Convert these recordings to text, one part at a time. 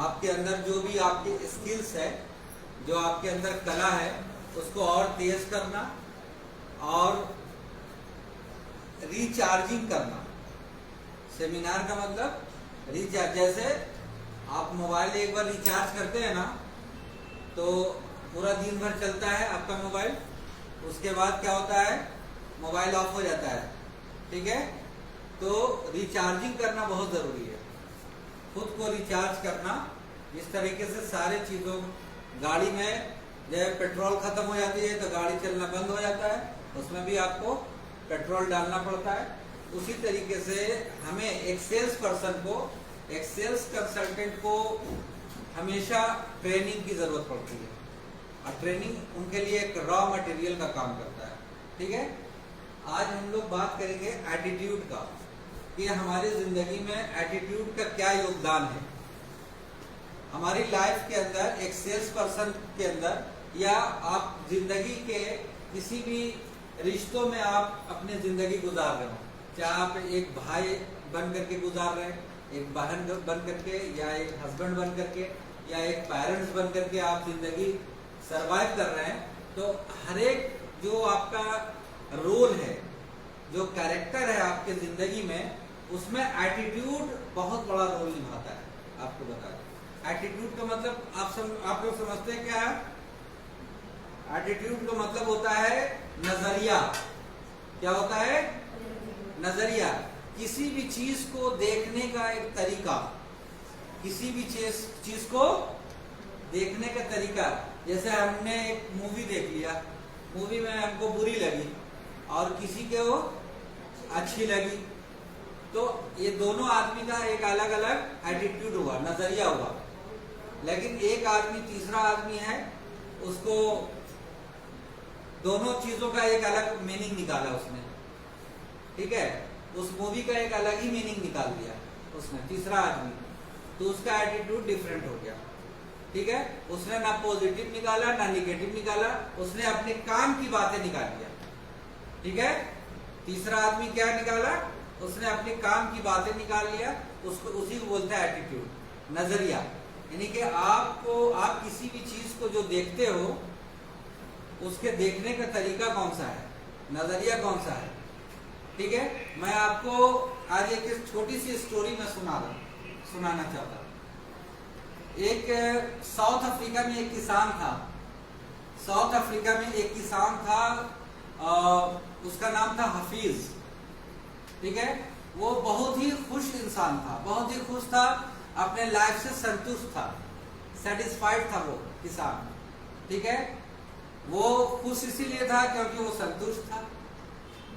आपके अंदर जो भी आपकी स्किल्स है, जो आपके अंदर कला है, उसको और तेज करना और रिचार्जिंग करना। सेमिनार का मतलब रिचार्ज, जैसे आप मोबाइल एक बार रिचार्ज करते हैं ना तो पूरा दिन भर चलता है आपका मोबाइल, उसके बाद क्या होता है, मोबाइल ऑफ हो जाता है। ठीक है, तो रिचार्जिंग करना बहुत जरूरी है, खुद को रिचार्ज करना। इस तरीके से सारे चीजों, गाड़ी में जब पेट्रोल खत्म हो जाती है तो गाड़ी चलना बंद हो जाता है, उसमें भी आपको पेट्रोल डालना पड़ता है। उसी तरीके से हमें एक सेल्स पर्सन को, एक सेल्स कंसल्टेंट को हमेशा ट्रेनिंग की जरूरत पड़ती है, और ट्रेनिंग उनके लिए एक रॉ मटेरियल का काम करता है। ठीक है, आज हम लोग बात करेंगे एटीट्यूड का, कि हमारी जिंदगी में एटीट्यूड का क्या योगदान है। हमारी लाइफ के अंदर, एक सेल्स पर्सन के अंदर, या आप जिंदगी के किसी भी रिश्तों में आप अपनी जिंदगी गुजार रहे हो, चाहे आप एक भाई बन करके गुजार रहे हैं, एक बहन बन करके, या एक हस्बैंड बन करके, या एक पेरेंट्स बन करके आप जिंदगी सरवाइव कर रहे हैं, तो हर एक जो आपका रोल है, जो कैरेक्टर है आपके जिंदगी में, उसमें एटीट्यूड बहुत बड़ा रोल निभाता है। आपको बता दें, एटीट्यूड का मतलब आप लोग समझते हैं क्या है? एटीट्यूड का मतलब होता है नजरिया। क्या होता है? नजरिया। किसी भी चीज को देखने का एक तरीका, किसी भी चीज को देखने का तरीका। जैसे हमने एक मूवी देख लिया, मूवी में हमको बुरी लगी और किसी के वो अच्छी लगी, तो ये दोनों आदमी का एक अलग अलग एटीट्यूड हुआ, नजरिया हुआ। लेकिन एक आदमी, तीसरा आदमी है, उसको दोनों चीजों का एक अलग मीनिंग निकाला उसने। ठीक है, उस मूवी का एक अलग ही मीनिंग निकाल दिया उसने, तीसरा आदमी, तो उसका एटीट्यूड डिफरेंट हो गया। ठीक है, उसने ना पॉजिटिव निकाला ना निगेटिव निकाला, उसने अपने काम की बातें निकाल दिया। ठीक है, तीसरा आदमी क्या निकाला? उसने अपने काम की बातें निकाल लिया, उसको, उसी को बोलता है एटीट्यूड, नजरिया। यानी कि आप किसी भी चीज को जो देखते हो, उसके देखने का तरीका कौन सा है, नजरिया कौन सा है। ठीक है, मैं आपको आज एक छोटी सी स्टोरी में सुनाना चाहता हूँ। एक साउथ अफ्रीका में एक किसान था। साउथ अफ्रीका में एक किसान था, उसका नाम था हफीज। ठीक है, वो बहुत ही खुश इंसान था, बहुत ही खुश था, अपने लाइफ से संतुष्ट था, सेटिस्फाइड था वो किसान। ठीक है, वो खुश इसीलिए था क्योंकि वो संतुष्ट था,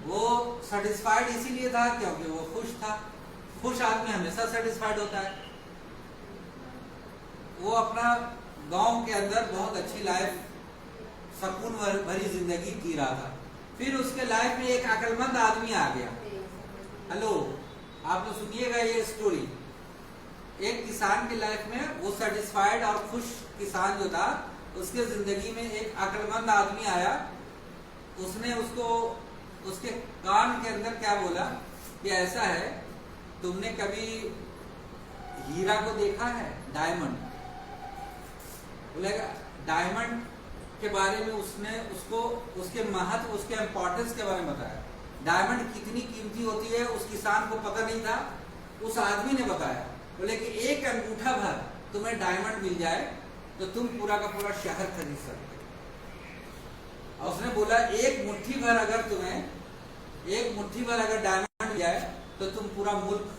वो सेटिस्फाइड इसीलिए था क्योंकि वो खुश था। खुश आदमी हमेशा सेटिस्फाइड होता है। वो अपना गांव के अंदर बहुत अच्छी लाइफ, सुकून भरी जिंदगी जी रहा था। फिर उसके लाइफ में एक अक्लमंद आदमी आ गया। हेलो, आप लोग सुनिएगा ये स्टोरी। एक किसान की लाइफ में, वो सेटिस्फाइड और खुश किसान जो था, उसके जिंदगी में एक अक्लमंद आदमी आया। उसने उसको, उसके कान के अंदर क्या बोला कि ऐसा है, तुमने कभी हीरा को देखा है, डायमंड? बोलेगा डायमंड के बारे में उसने उसको, उसके महत्व, उसके इम्पोर्टेंस के बारे में बताया। डायमंड कितनी कीमती होती है उस किसान को पता नहीं था, उस आदमी ने बताया। बोले कि एक अंगूठा भर तुम्हें डायमंड मिल जाए तो तुम पूरा का पूरा शहर खरीद सकते हो। और उसने बोला एक मुट्ठी भर अगर तुम्हें, एक मुट्ठी भर अगर डायमंड मिल जाए तो तुम पूरा मुल्क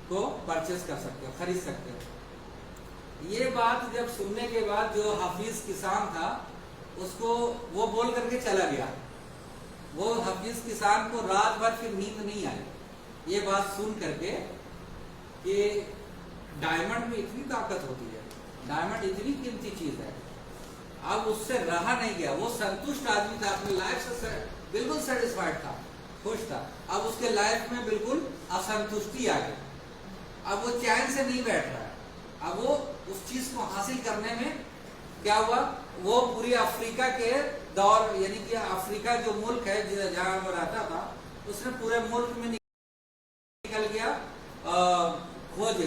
को परचेस कर सकते हो, खरीद सकते हो। ये बात जब सुनने के बाद जो हफीज किसान था, उसको वो बोल करके चला गया। वो हफीज किसान को रात भर फिर नींद नहीं आई, ये बात सुन करके कि डायमंड में इतनी ताकत होती है, डायमंड इतनी कीमती चीज है। अब उससे रहा नहीं गया। वो संतुष्ट आदमी था, अपनी लाइफ से बिल्कुल सेटिस्फाइड था, खुश था। अब उसके लाइफ में बिल्कुल असंतुष्टि आ गई। अब वो चैन से नहीं बैठ रहा है। अब वो उस चीज को हासिल करने में क्या हुआ, वो पूरी अफ्रीका के दौर, यानी कि अफ्रीका जो मुल्क है जहाँ वो रहता था, उसने पूरे मुल्क में निकल गया खोज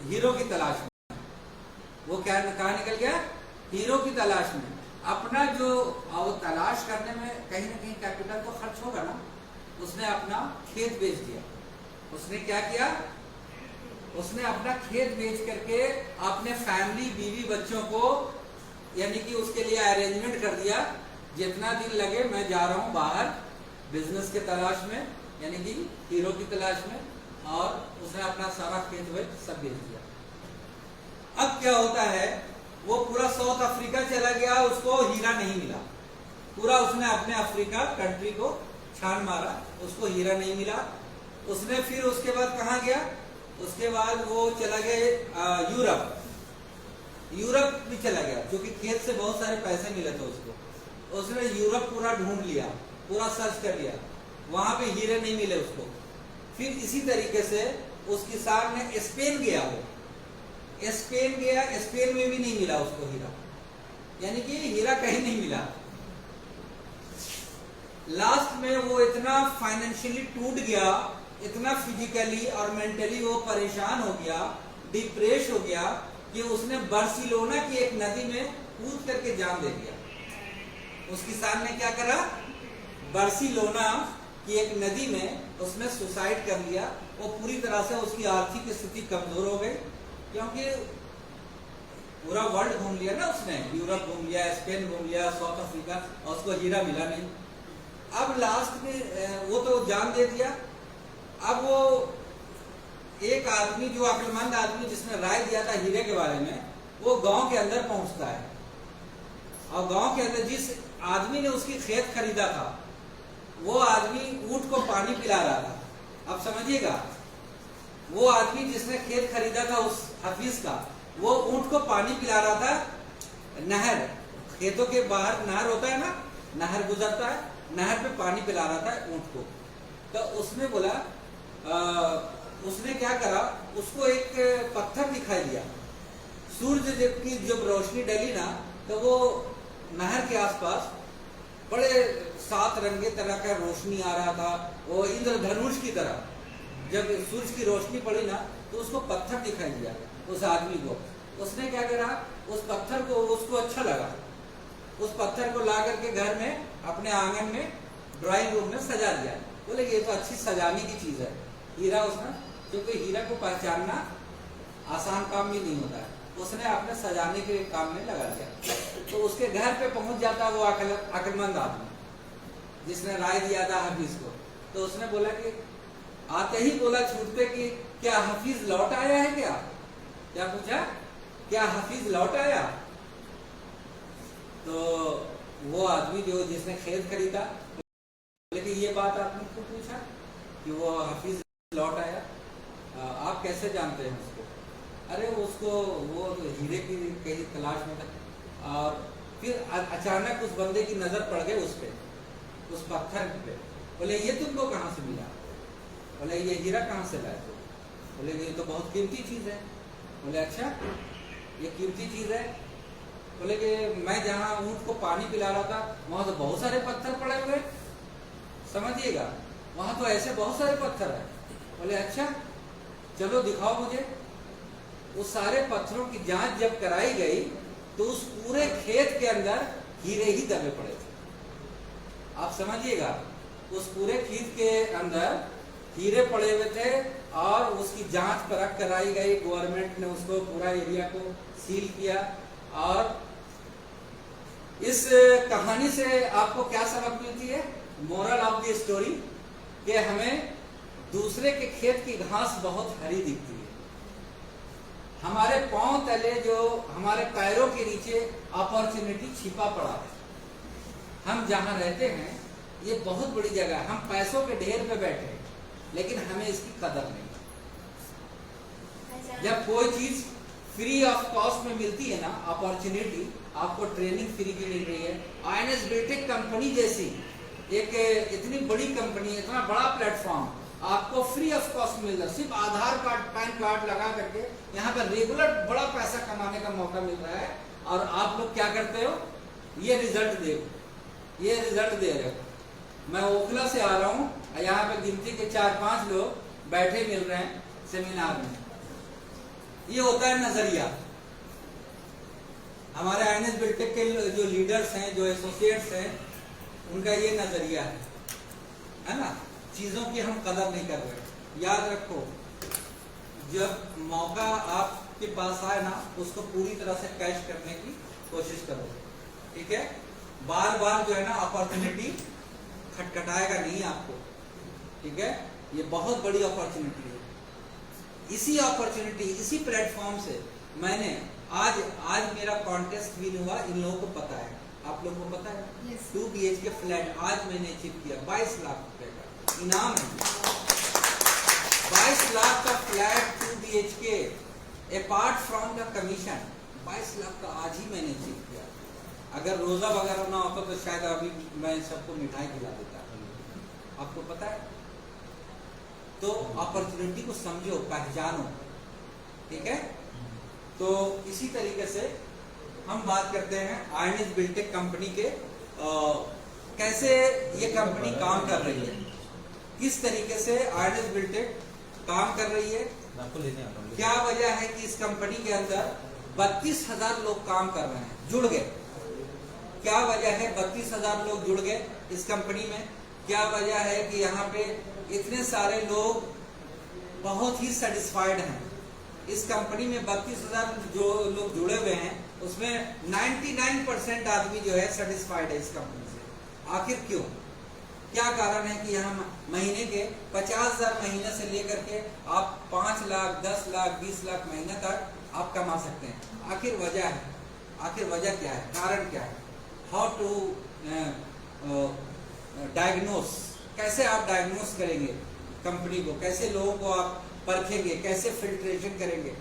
हीरो की तलाश में। क्या कहाँ निकल गया? हीरो की तलाश में। अपना जो तलाश करने में कहीं ना कहीं कैपिटल तो खर्च होगा ना। उसने अपना खेत बेच दिया। उसने क्या किया? उसने अपना खेत बेच करके अपने फैमिली, बीवी, बच्चों को, यानी कि उसके लिए अरेंजमेंट कर दिया, जितना दिन लगे मैं जा रहा हूं बाहर बिजनेस के तलाश में, यानी कि हीरो की तलाश में, और उसने अपना सारा खेत वेत सब बेच दिया। अब क्या होता है, वो पूरा साउथ अफ्रीका चला गया, उसको हीरा नहीं मिला। पूरा उसने अपने अफ्रीका कंट्री को छान मारा, उसको हीरा नहीं मिला। उसने फिर उसके बाद कहाँ गया? उसके बाद वो चला गया यूरोप। यूरोप भी चला गया, क्योंकि खेत से बहुत सारे पैसे मिले थे उसको। उसने यूरोप पूरा ढूंढ लिया, पूरा सर्च कर लिया, वहां पे हीरे नहीं मिले उसको। फिर इसी तरीके से उस किसान ने स्पेन गया, वो स्पेन गया, स्पेन में भी नहीं मिला उसको हीरा, यानी कि हीरा कहीं नहीं मिला। लास्ट में वो इतना फाइनेंशियली टूट गया, इतना फिजिकली और मेंटली वो परेशान हो गया, डिप्रेस हो गया, कि उसने बार्सिलोना की एक नदी में कूद करके जान दे दिया। उस किसान ने क्या करा? बार्सिलोना की एक नदी में उसने सुसाइड कर लिया। वो पूरी तरह से उसकी आर्थिक स्थिति कमजोर हो गई, क्योंकि पूरा वर्ल्ड घूम लिया ना उसने, यूरोप घूम लिया, स्पेन घूम लिया, साउथ अफ्रीका, और उसको हीरा मिला नहीं। अब लास्ट में वो तो जान दे दिया। अब वो एक आदमी, जो अक्लमंद आदमी जिसने राय दिया था हीरे के बारे में, वो गांव के अंदर पहुंचता है, और गांव के अंदर जिस आदमी ने उसकी खेत खरीदा था, वो आदमी ऊंट को पानी पिला रहा था। अब समझिएगा, वो आदमी जिसने खेत खरीदा था उस हफीज का, वो ऊंट को पानी पिला रहा था। नहर, खेतों के बाहर नहर होता है ना, नहर गुजरता है, नहर पे पानी पिला रहा था ऊंट को। तो उसने बोला, उसने क्या करा, उसको एक पत्थर दिखाई दिया। सूर्य की जब रोशनी डली ना, तो वो नहर के आसपास बड़े 7 रंगे तरह का रोशनी आ रहा था, वो इंद्रधनुष की तरह। जब सूर्य की रोशनी पड़ी ना, तो उसको पत्थर दिखाई दिया उस आदमी को। उसने क्या करा, उस पत्थर को, उसको अच्छा लगा, उस पत्थर को ला करके घर में अपने आंगन में ड्राइंग रूम में सजा दिया। बोले ये तो अच्छी सजाने की चीज है। हीरा उसने, क्योंकि हीरा को पहचानना आसान काम भी नहीं होता है, उसने अपने सजाने के काम में लगा दिया। तो उसके घर पे पहुंच जाता वो अक्लमंद आदमी जिसने राय दिया था हफीज को। तो उसने बोला कि आते ही बोला छूटते कि क्या हफीज लौट आया है? क्या पूछा? क्या हफीज लौट आया? तो वो आदमी जो जिसने खेत खरीदा, लेकिन ये बात आपने क्यों पूछा कि वो हफीज लौट आया? आप कैसे जानते हैं उसको? अरे उसको, वो हीरे की कहीं तलाश में था, और फिर अचानक उस बंदे की नजर पड़ गई उस पे, उस पत्थर पे। बोले ये तुमको कहाँ से मिला? बोले ये हीरा कहाँ से लाए? बोले ये तो बहुत कीमती चीज है। बोले अच्छा, ये कीमती चीज है? बोले कि मैं जहाँ ऊंट को पानी पिला रहा था, वहां तो बहुत सारे पत्थर पड़े हुए, समझिएगा, वहां तो ऐसे बहुत सारे पत्थर है। बोले अच्छा, चलो दिखाओ मुझे। उस सारे पत्थरों की जांच जब कराई गई, तो उस पूरे खेत के अंदर हीरे ही दबे पड़े थे। आप समझिएगा, उस पूरे खेत के अंदर हीरे पड़े हुए थे, और उसकी जांच परख कराई गई। गवर्नमेंट ने उसको, पूरा एरिया को सील किया। और इस कहानी से आपको क्या सबक मिलती है? मोरल ऑफ द स्टोरी, कि हमें दूसरे के खेत की घास बहुत हरी दिखती है, हमारे पांव तले, जो हमारे पैरों के नीचे अपॉर्चुनिटी छिपा पड़ा है। हम जहां रहते हैं ये बहुत बड़ी जगह है, हम पैसों के ढेर पे बैठे हैं, लेकिन हमें इसकी कदर नहीं। जब कोई चीज फ्री ऑफ कॉस्ट में मिलती है ना, अपॉर्चुनिटी, आपको ट्रेनिंग फ्री की मिल रही है, INS BTech कंपनी जैसी एक इतनी बड़ी कंपनी, इतना बड़ा प्लेटफॉर्म आपको फ्री ऑफ कॉस्ट मिल रहा है। सिर्फ आधार कार्ड, पैन कार्ड लगा करके यहाँ पर रेगुलर बड़ा पैसा कमाने का मौका मिल रहा है, और आप लोग क्या करते हो? ये रिजल्ट दे रहे हो। मैं ओखला से आ रहा हूँ, यहाँ पे गिनती के 4-5 लोग बैठे मिल रहे हैं सेमिनार में। ये होता है नजरिया। आईएनएस बिल्टेक के जो लीडर्स हैं, जो एसोसिएट्स हैं, उनका ये नजरिया है ना, चीजों की हम कदर नहीं कर रहे। याद रखो, जब मौका आपके पास आए ना, उसको पूरी तरह से कैश करने की कोशिश करो, ठीक है। बार बार जो है ना अपॉर्चुनिटी खटखटाएगा नहीं आपको, ठीक है। ये बहुत बड़ी अपॉर्चुनिटी है। इसी अपॉर्चुनिटी, इसी प्लेटफॉर्म से मैंने आज मेरा कॉन्टेस्ट विन हुआ, इन लोगों को पता है, आप लोगों को पता है। 2 BHK फ्लैट आज मैंने अचीव किया, 22 लाख रुपए का इनाम है। 22 लाख का flat 2 BHK apart from the commission, 22 lakh का आज ही मैंने अचीव किया। अगर रोजा वगैरह ना होता तो शायद अभी मैं सबको मिठाई खिला देता, आपको पता है। तो अपॉर्चुनिटी को समझो, पहचानो, ठीक है। तो इसी तरीके से हम बात करते हैं आईएनएस बिल्टेक कंपनी के, कैसे ये कंपनी काम कर रही है, किस तरीके से आईएनएस बिल्टेक काम कर रही है, क्या वजह है कि इस कंपनी के अंदर 32,000 लोग काम कर रहे हैं, जुड़ गए। क्या वजह है 32,000 लोग जुड़ गए इस कंपनी में, क्या वजह है कि यहाँ पे इतने सारे लोग बहुत ही सेटिस्फाइड हैं इस कंपनी में। 32,000 जो लोग जुड़े हुए हैं उसमें 99% आदमी जो है सेटिस्फाइड है इस कंपनी से। आखिर क्यों, क्या कारण है कि यहाँ महीने के 50,000 महीने से लेकर के आप 5 लाख 10 लाख 20 लाख महीने तक आप कमा सकते हैं। आखिर वजह है, आखिर वजह क्या है, कारण क्या है। हाउ टू डायग्नोस, कैसे आप डायग्नोस करेंगे कंपनी को, कैसे लोगों को आप परखेंगे, कैसे फिल्ट्रेशन करेंगे,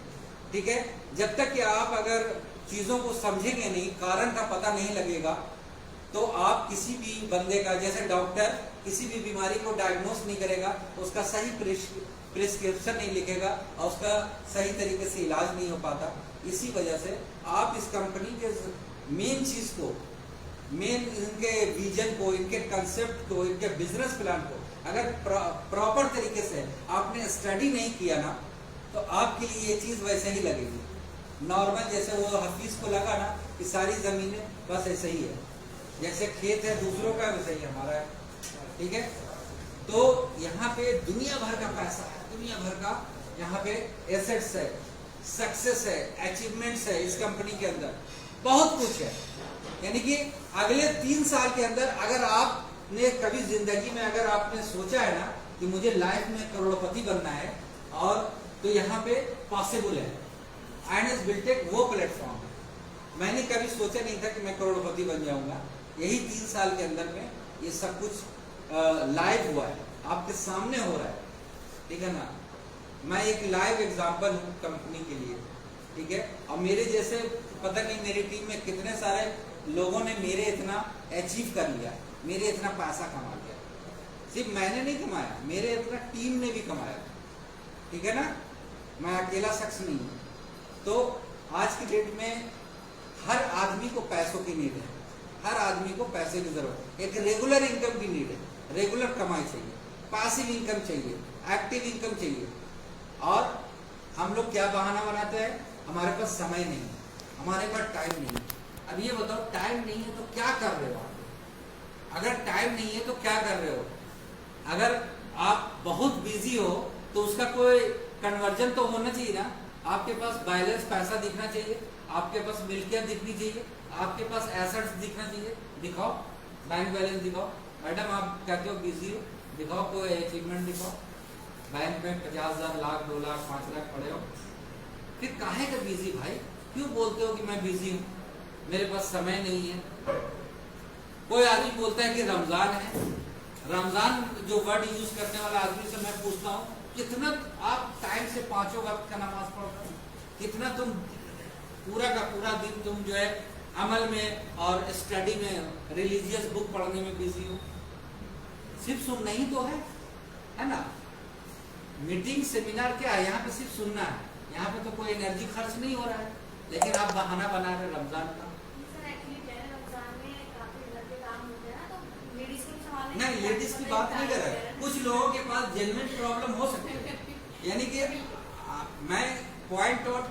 ठीक है। जब तक कि आप अगर चीजों को समझेंगे नहीं, कारण का पता नहीं लगेगा, तो आप किसी भी बंदे का, जैसे डॉक्टर किसी भी बीमारी को डायग्नोस नहीं करेगा, उसका सही प्रिस्क्रिप्शन नहीं लिखेगा और उसका सही तरीके से इलाज नहीं हो पाता। इसी वजह से आप इस कंपनी के मेन चीज को, मेन इनके विजन को, इनके कंसेप्ट को, इनके बिजनेस प्लान को अगर प्रॉपर तरीके से आपने स्टडी नहीं किया ना, तो आपके लिए ये चीज वैसे ही लगेगी नॉर्मल, जैसे वो हफीज को लगा ना कि सारी जमीनें बस ऐसे ही है, जैसे खेत है दूसरों का वैसे ही हमारा है, ठीक है। तो यहाँ पे दुनिया भर का पैसा है, दुनिया भर का यहाँ पे एसेट्स है, सक्सेस है, अचीवमेंट्स है इस कंपनी के अंदर, बहुत कुछ है। यानी कि अगले 3 साल के अंदर अगर आपने कभी जिंदगी में अगर आपने सोचा है ना कि मुझे लाइफ में करोड़पति बनना है, और तो यहाँ पे पॉसिबल है। आईएनएस बिल्टेक वो प्लेटफॉर्म है। मैंने कभी सोचा नहीं था कि मैं करोड़पति बन जाऊंगा, यही 3 साल के अंदर में ये सब कुछ लाइव हुआ है, आपके सामने हो रहा है, ठीक है ना। मैं एक लाइव एग्जांपल हूँ कंपनी के लिए, ठीक है। और मेरे जैसे पता नहीं मेरी टीम में कितने सारे लोगों ने मेरे इतना अचीव कर लिया, मेरे इतना पैसा कमा लिया। सिर्फ मैंने नहीं कमाया, मेरे इतना टीम ने भी कमाया, ठीक है ना। मैं अकेला शख्स नहीं हूँ। तो आज की डेट में हर आदमी को पैसों की नीड है, हर आदमी को पैसे की जरूरत है। एक रेगुलर इनकम की नीड है, रेगुलर कमाई चाहिए, पैसिव इनकम चाहिए, एक्टिव इनकम चाहिए। और हम लोग क्या बहाना बनाते हैं, हमारे पास समय नहीं है, हमारे पास टाइम नहीं है। अब ये बताओ, टाइम नहीं है तो क्या कर रहे हो आप? अगर टाइम नहीं है तो क्या कर रहे हो? अगर आप बहुत बिजी हो तो उसका कोई कन्वर्जन तो होना चाहिए ना। आपके पास बैलेंस पैसा दिखना चाहिए, आपके पास मिल्कियत दिखनी चाहिए, आपके पास एसेट्स दिखना चाहिए। दिखाओ, बैंक बैलेंस दिखाओ। मैडम आप कहते हो बिजी हो, दिखाओ कोई अचीवमेंट दिखाओ। बैंक में 50,000, लाख, 2 लाख, 5 लाख पड़े हो, फिर काहे का बिजी भाई? क्यों बोलते हो कि मैं बिजी हूँ, मेरे पास समय नहीं है? कोई आदमी बोलता है कि रमजान है, रमजान जो वर्ड यूज करने वाला आदमी से मैं पूछता हूँ, कितना आप टाइम से 5 वक्त का नमाज पढ़ते हो? कितना तुम पूरा का पूरा दिन तुम जो है अमल में और स्टडी में, रिलीजियस बुक पढ़ने में बिजी हो? सिर्फ सुनना ही तो है ना। मीटिंग सेमिनार क्या है, यहाँ पे सिर्फ सुनना है, यहाँ पे तो कोई एनर्जी खर्च नहीं हो रहा है, लेकिन आप बहाना बना रहे रमजान का। नहीं, लेडीज की बात नहीं कर रहे, कुछ लोगों के पास जेन्युइन प्रॉब्लम हो सकती है। यानी कि मैं पॉइंट आउट